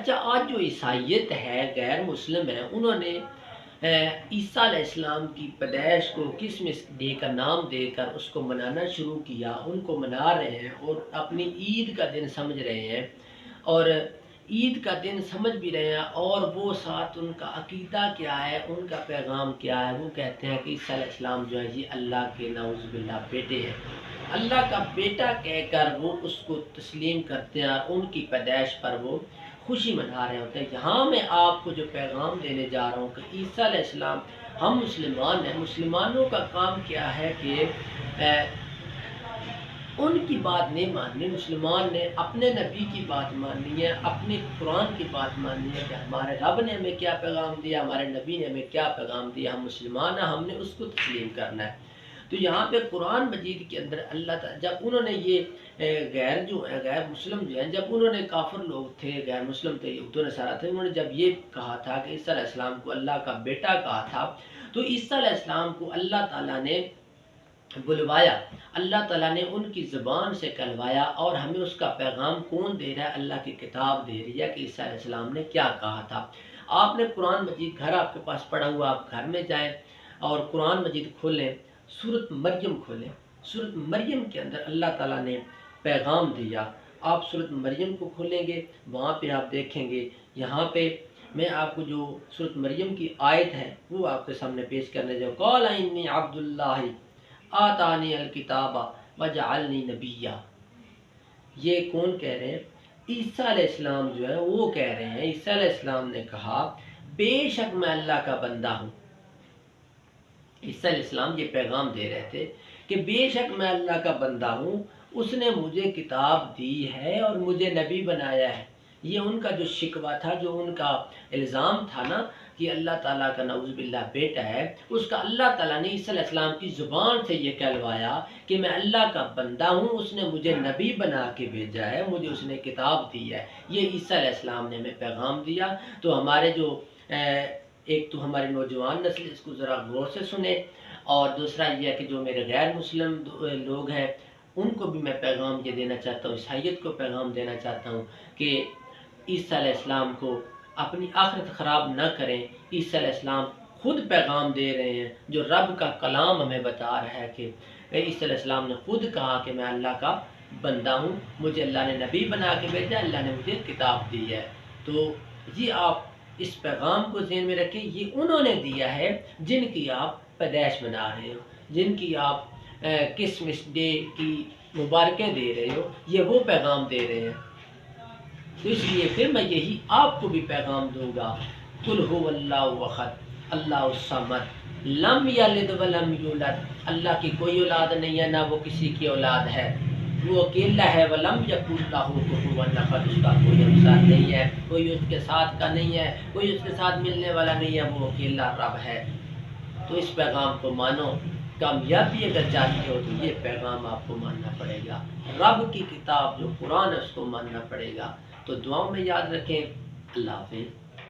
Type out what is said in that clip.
اچھا آج جو عیسائیت ہے، غیر مسلم ہیں، انہوں نے عیسیٰ علیہ السلام کی پیدائش کو کرسمس ڈے کا نام دے کر اس کو منانا شروع کیا، ان کو منا رہے ہیں اور اپنی عید کا دن سمجھ رہے ہیں، اور عید کا دن سمجھ بھی رہے ہیں، اور وہ ساتھ ان کا عقیدہ کیا ہے، ان کا پیغام کیا ہے، وہ کہتے ہیں کہ عیسیٰ علیہ السلام جو ہے یہ اللہ کے نعوذ باللہ بیٹے ہیں، اللہ کا بیٹا کہہ کر وہ اس کو تسلیم کرتے ہیں اور ان کی پیدائش پر وہ خوشی منا رہے ہوتے ہیں۔ یہاں میں آپ کو جو پیغام دینے جا رہا ہوں کہ عیسیٰ علیہ السلام، ہم مسلمان ہیں، مسلمانوں کا کام کیا ہے کہ ان کی بات نہیں ماننی، مسلمان نے اپنے نبی کی بات ماننی ہے، اپنے قرآن کی بات ماننی ہے کہ ہمارے رب نے ہمیں کیا پیغام دیا، ہمارے نبی نے ہمیں کیا پیغام دیا، ہم مسلمان ہیں، ہم نے اس کو تسلیم کرنا ہے۔ تو یہاں پہ قرآن مجید کے اندر اللہ تعالیٰ، جب انہوں نے یہ غیر مسلم جو ہیں، جب انہوں نے کافر لوگ تھے، غیر مسلم تھے، یہود و نصارہ تھے، انہوں نے جب یہ کہا تھا کہ عیسیٰ علیہ السلام کو اللہ کا بیٹا کہا تھا، تو عیسیٰ علیہ السلام کو اللہ تعالیٰ نے بلوایا، اللہ تعالیٰ نے ان کی زبان سے کہلوایا، اور ہمیں اس کا پیغام کون دے رہا ہے؟ اللہ کی کتاب دے رہی ہے کہ عیسیٰ علیہ السلام نے کیا کہا تھا۔ آپ نے قرآن مجید گھر آپ کے پاس پڑھا ہوا، آپ گھر میں جائیں اور قرآن مجید کھولیں، سورۃ مریم کھولیں، سورۃ مریم کے اندر اللہ تعالیٰ نے پیغام دیا۔ آپ سورۃ مریم کو کھولیں گے، وہاں پہ آپ دیکھیں گے، یہاں پہ میں آپ کو جو سورۃ مریم کی آیت ہے وہ آپ کے سامنے پیش کرنے جاؤں۔ قال انی عبد اللہ آتانی الکتاب وجعلنی نبیا۔ یہ کون کہہ رہے ہیں؟ عیسیٰ علیہ السلام جو ہے وہ کہہ رہے ہیں۔ عیسیٰ علیہ السلام نے کہا بے شک میں اللہ کا بندہ ہوں۔ عیسیٰ علیہ السلام یہ پیغام دے رہے تھے کہ بے شک میں اللہ کا بندہ ہوں، اس نے مجھے کتاب دی ہے اور مجھے نبی بنایا ہے۔ یہ ان کا جو شکوہ تھا، جو ان کا الزام تھا نا کہ اللہ تعالیٰ کا نعوذ باللہ بیٹا ہے، اس کا اللہ تعالیٰ نے عیسیٰ علیہ السلام کی زبان سے یہ کہلوایا کہ میں اللہ کا بندہ ہوں، اس نے مجھے نبی بنا کے بھیجا ہے، مجھے اس نے کتاب دی ہے۔ یہ عیسیٰ علیہ السلام نے ہمیں پیغام دیا۔ تو ہمارے جو ایک تو ہماری نوجوان نسل اس کو ذرا غور سے سنے، اور دوسرا یہ ہے کہ جو میرے غیر مسلم لوگ ہیں ان کو بھی میں پیغام یہ دینا چاہتا ہوں، عیسائیت کو پیغام دینا چاہتا ہوں کہ عیسیٰ علیہ السلام کو اپنی آخرت خراب نہ کریں۔ عیسیٰ علیہ السلام خود پیغام دے رہے ہیں، جو رب کا کلام ہمیں بتا رہا ہے کہ عیسیٰ علیہ السلام نے خود کہا کہ میں اللہ کا بندہ ہوں، مجھے اللہ نے نبی بنا کے بھیجا، اللہ نے مجھے کتاب دی ہے۔ تو یہ آپ اس پیغام کو ذہن میں رکھیں، یہ انہوں نے دیا ہے جن کی آپ پیدائش منا رہے ہو، جن کی آپ کرسمس ڈے کی مبارکیں دے رہے ہو، یہ وہ پیغام دے رہے ہیں۔ تو اس لیے پھر میں یہی آپ کو بھی پیغام دوں گا، قل هو اللہ احد اللہ الصمد لم یلد ولم یولد۔ اللہ کی کوئی اولاد نہیں ہے، نہ وہ کسی کی اولاد ہے، وہ اکیلا ہے۔ ولم یکن لہ کفوا احد، اس کا کوئی ہمسر نہیں ہے، کوئی اس کے ساتھ کا نہیں ہے، کوئی اس کے ساتھ ملنے والا نہیں ہے، وہ اکیلا رب ہے۔ تو اس پیغام کو مانو، کامیابی اگر چاہتے ہو تو یہ پیغام آپ کو ماننا پڑے گا، رب کی کتاب جو قرآن ہے اس کو ماننا پڑے گا۔ تو دعاؤں میں یاد رکھیں۔ اللہ حافظ۔